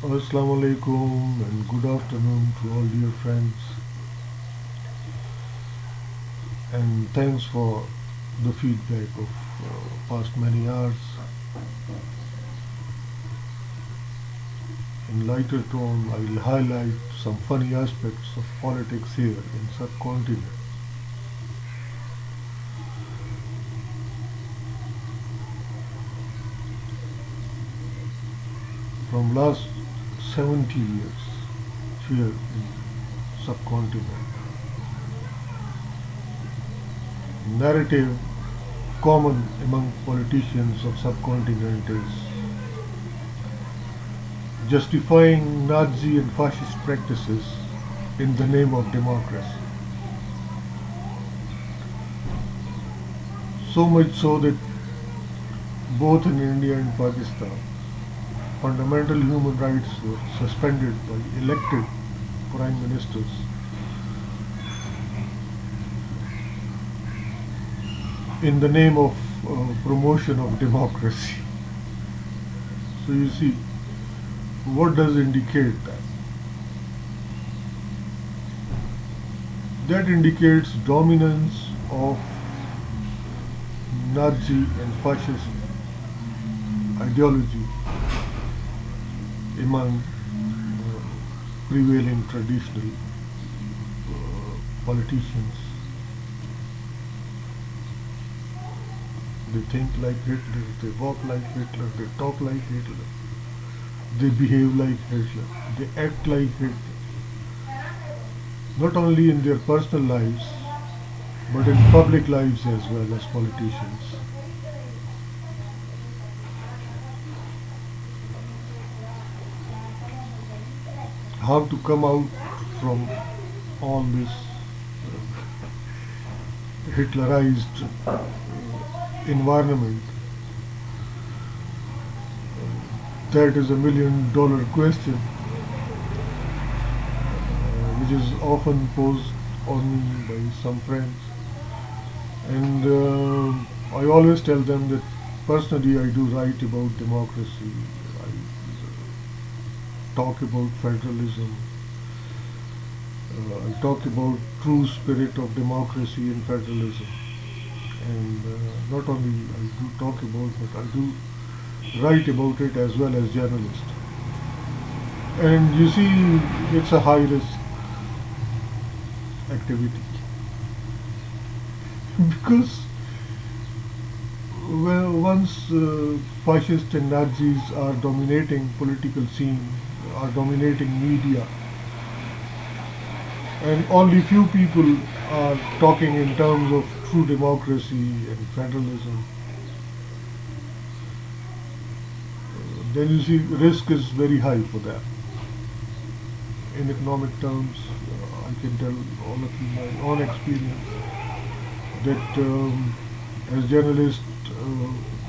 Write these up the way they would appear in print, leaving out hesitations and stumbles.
Assalamu alaikum and good afternoon to all dear friends, and thanks for the feedback of past many hours. In lighter tone, I will highlight some funny aspects of politics here in subcontinent. From last 70 years here in subcontinent, narrative common among politicians of subcontinent is justifying Nazi and fascist practices in the name of democracy. So much so that both in India and Pakistan, fundamental human rights were suspended by elected prime ministers in the name of promotion of democracy. So you see, what does indicate that? That indicates dominance of Nazi and fascist ideology among prevailing traditional politicians. They think like Hitler, they walk like Hitler, they talk like Hitler, they behave like Hitler, they act like Hitler. Not only in their personal lives, but in public lives as well as politicians. How to come out from all this Hitlerized environment? That is $1 million question, which is often posed on me by some friends. And I always tell them that personally I do write about democracy, I talk about federalism, I talk about true spirit of democracy and federalism. And not only I do talk about, but I do write about it as well as journalist. And you see, it's a high risk activity because well, once fascists and Nazis are dominating political scene, are dominating media, and only few people are talking in terms of true democracy and federalism, then you see risk is very high for that. In economic terms, I can tell all of you my own experience that as journalist,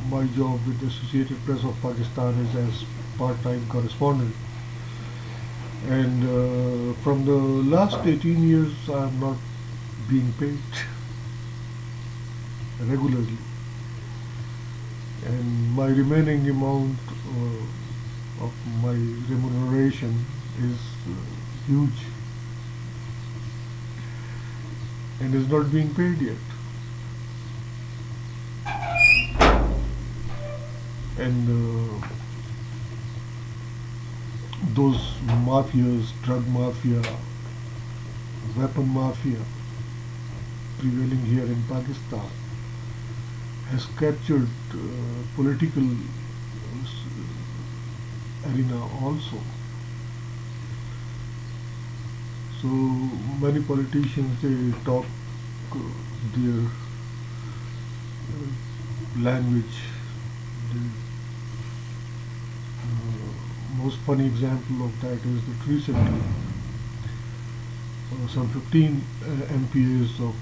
my job with the Associated Press of Pakistan is as part-time correspondent. And from the last 18 years, I am not being paid regularly. And my remaining amount of my remuneration is huge and is not being paid yet. And those mafias, drug mafia, weapon mafia prevailing here in Pakistan has captured political arena also. So many politicians, they talk their language. The most funny example of that is that recently some 15 MPAs of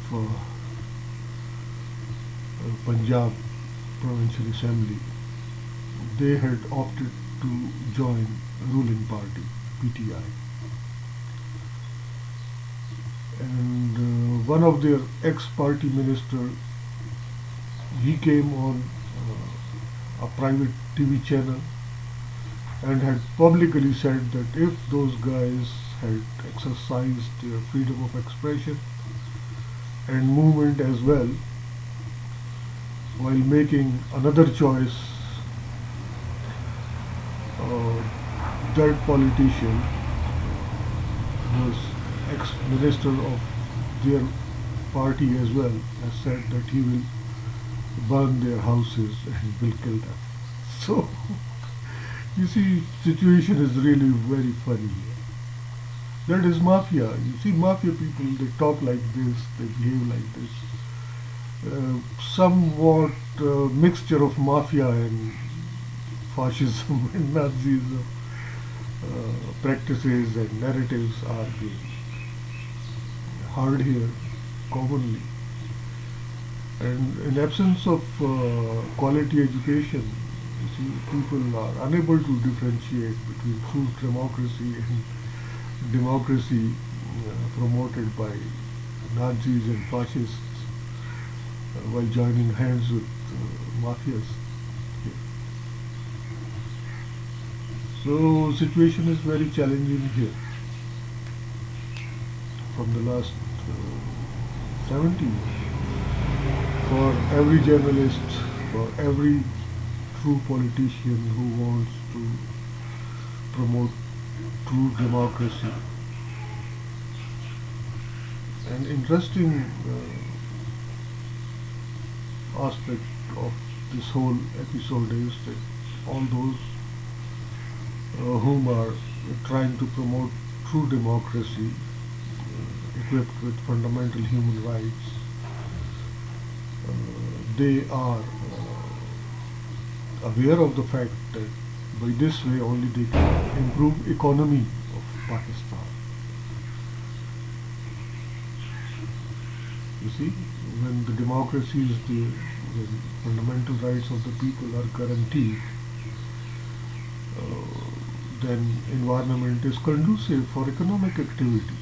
Punjab Provincial Assembly, they had opted to join ruling party PTI, and one of their ex-party minister, he came on a private TV channel and had publicly said that if those guys had exercised their freedom of expression and movement as well, while making another choice, uh, that politician was ex-minister of their party as well, has said that he will burn their houses and will kill them. So, you see, situation is really very funny. That is mafia. You see, mafia people, they talk like this, they behave like this. Somewhat mixture of mafia and fascism and Nazism practices and narratives are being heard here commonly. And in absence of quality education, you see, people are unable to differentiate between true democracy and democracy promoted by Nazis and fascists while joining hands with mafias. So situation is very challenging here. From the last 70 years, for every journalist, for every true politician who wants to promote true democracy. An interesting aspect of this whole episode is that all those whom are trying to promote true democracy, equipped with fundamental human rights, they are aware of the fact that by this way only they can improve economy of Pakistan. You see, when the democracy is there, when fundamental rights of the people are guaranteed, then environment is conducive for economic activity.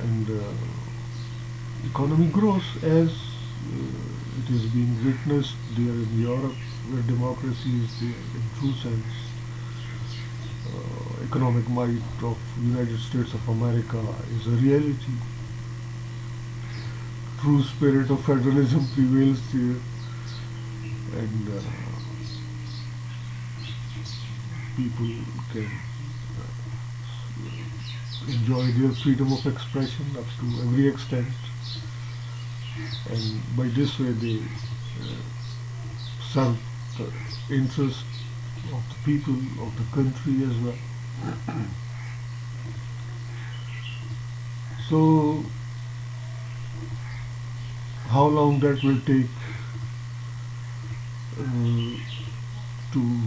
And economy grows as it is being witnessed there in Europe, where democracy is there in true sense. Economic might of United States of America is a reality. True spirit of federalism prevails there, and people can enjoy their freedom of expression up to every extent, and by this way they serve the interest of the people of the country as well. So how long that will take to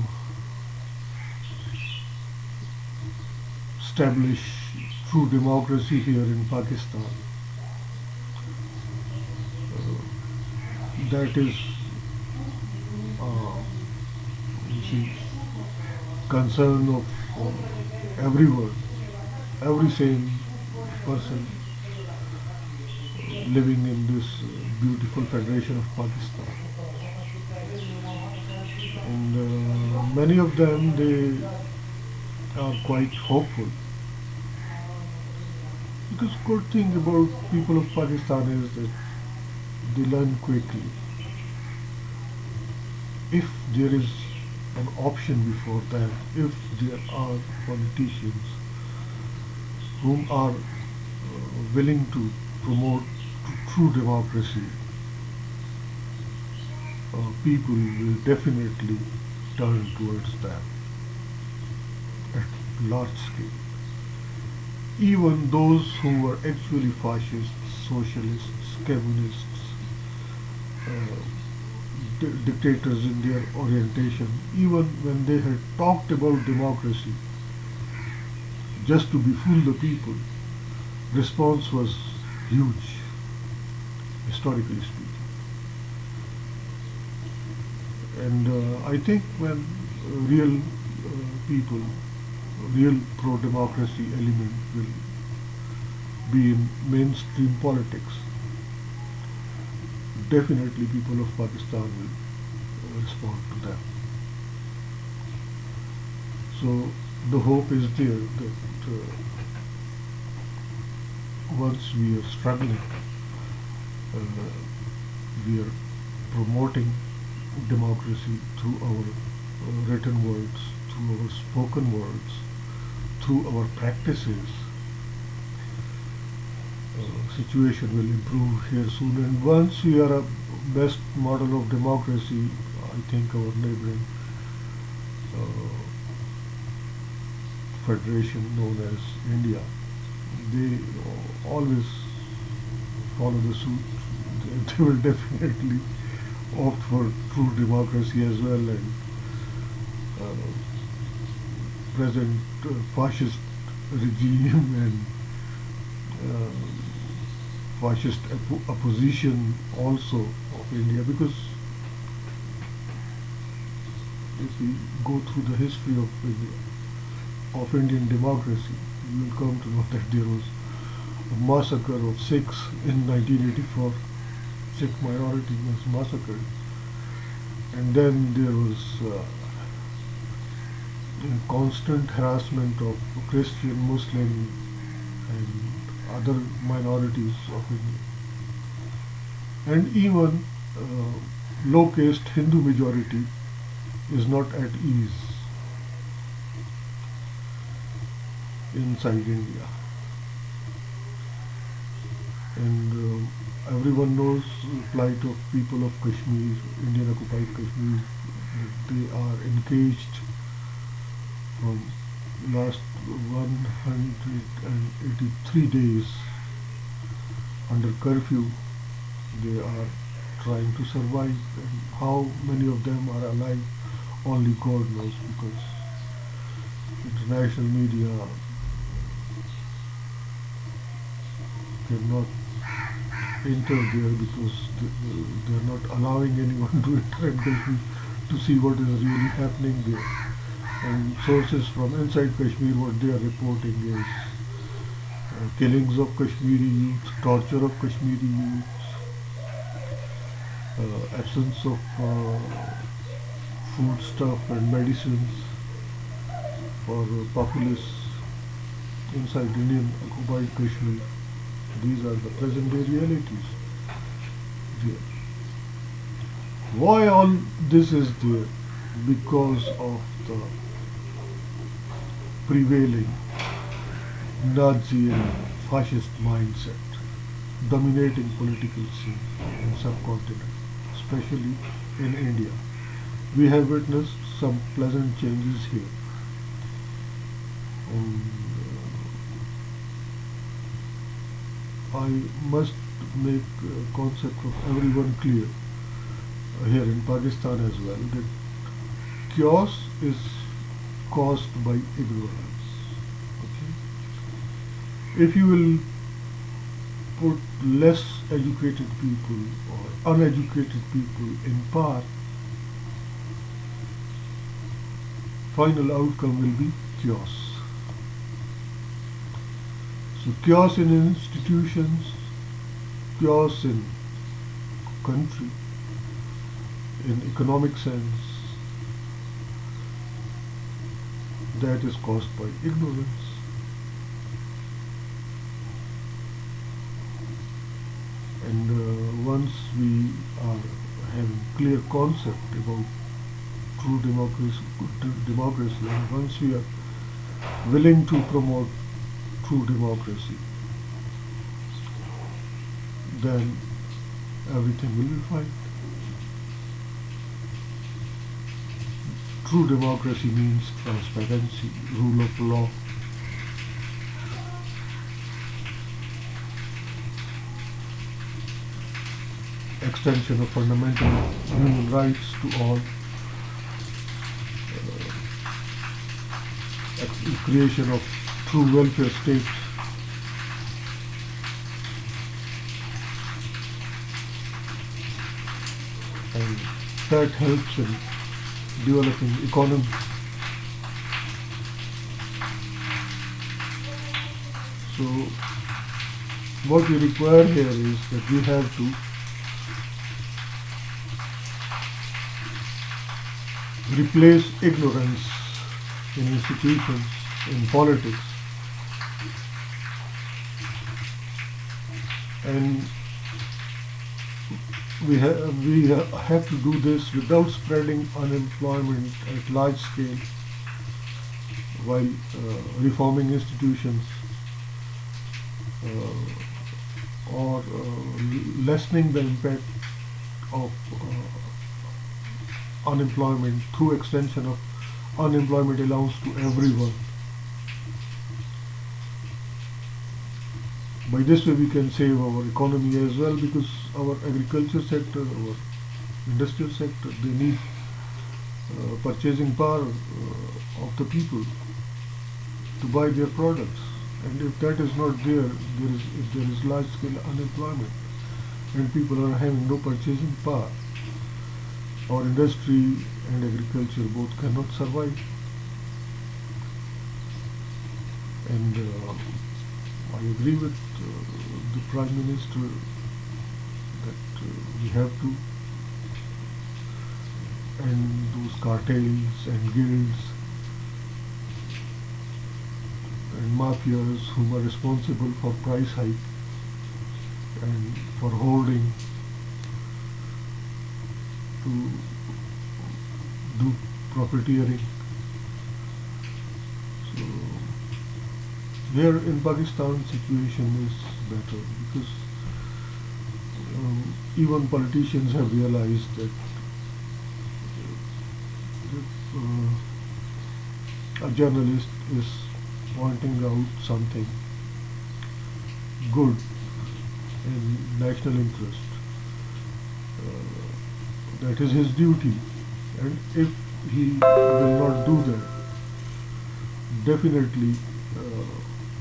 establish true democracy here in Pakistan, that is you see, concern of everyone, every sane person living in this beautiful Federation of Pakistan. And many of them, they are quite hopeful. Because good thing about people of Pakistan is that they learn quickly. If there is an option before them, if there are politicians whom are willing to promote true democracy, people will definitely turn towards them at large scale. Even those who were actually fascists, socialists, communists, dictators in their orientation, even when they had talked about democracy just to befool the people, response was huge, historically speaking. And I think when real people, real pro-democracy element will be in mainstream politics, definitely people of Pakistan will respond to them. So the hope is there that once we are struggling, uh, we are promoting democracy through our written words, through our spoken words, through our practices. Situation will improve here soon, and once we are a best model of democracy, I think our neighboring uh, federation known as India, they always follow the suit. They will definitely opt for true democracy as well, and uh, present fascist regime and fascist opposition also of India, because if we go through the history of India, of Indian democracy, you will come to know that there was a massacre of Sikhs in 1984. Sikh minority was massacred, and then there was constant harassment of Christian, Muslim, and other minorities of India, and even low caste Hindu majority is not at ease inside India, and everyone knows the plight of people of Kashmir, Indian occupied Kashmir, that they are engaged from last 183 days under curfew. They are trying to survive, and how many of them are alive only God knows, because international media cannot enter there, because they are not allowing anyone to enter in Kashmir to see what is really happening there. And sources from inside Kashmir, what they are reporting is killings of Kashmiri youth, torture of Kashmiri youth, absence of food stuff and medicines for populace inside Indian occupied Kashmir. These are the present day realities there. Why all this is there? Because of the prevailing Nazi and fascist mindset dominating political scene in subcontinent, especially in India. We have witnessed some pleasant changes here, and I must make concept of everyone clear here in Pakistan as well, that chaos is caused by ignorance. Okay? If you will put less educated people or uneducated people in power, final outcome will be chaos. So chaos in institutions, chaos in country, in economic sense, that is caused by ignorance. And once we are having clear concept about true democracy, and once we are willing to promote true democracy, then everything will be fine. True democracy means transparency, rule of law, extension of fundamental human rights to all, creation of true welfare state, and that helps in developing economy. So what we require here is that we have to replace ignorance in institutions, in politics, and we have to do this without spreading unemployment at large scale while reforming institutions or lessening the impact of unemployment through extension of unemployment allowance to everyone. By this way we can save our economy as well, because our agriculture sector, our industrial sector, they need purchasing power of the people to buy their products. And if that is not there, if there is large scale unemployment and people are having no purchasing power, our industry and agriculture both cannot survive. And I agree with the Prime Minister that we have to end those cartels and guilds and mafias who are responsible for price hike and for holding to do profiteering. So here in Pakistan situation is better, because even politicians have realized that if a journalist is pointing out something good in national interest, that is his duty, and if he will not do that, definitely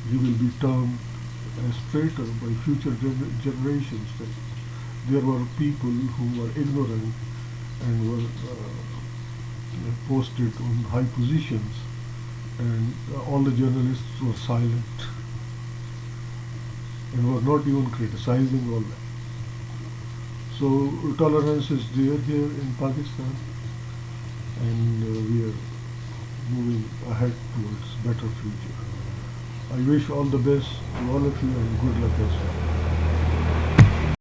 he will be termed as traitor by future generations, that there were people who were ignorant and were posted on high positions, and all the journalists were silent and were not even criticizing all that. So tolerance is there here in Pakistan, and we are moving ahead towards better future. I wish all the best to all of you and good luck as well.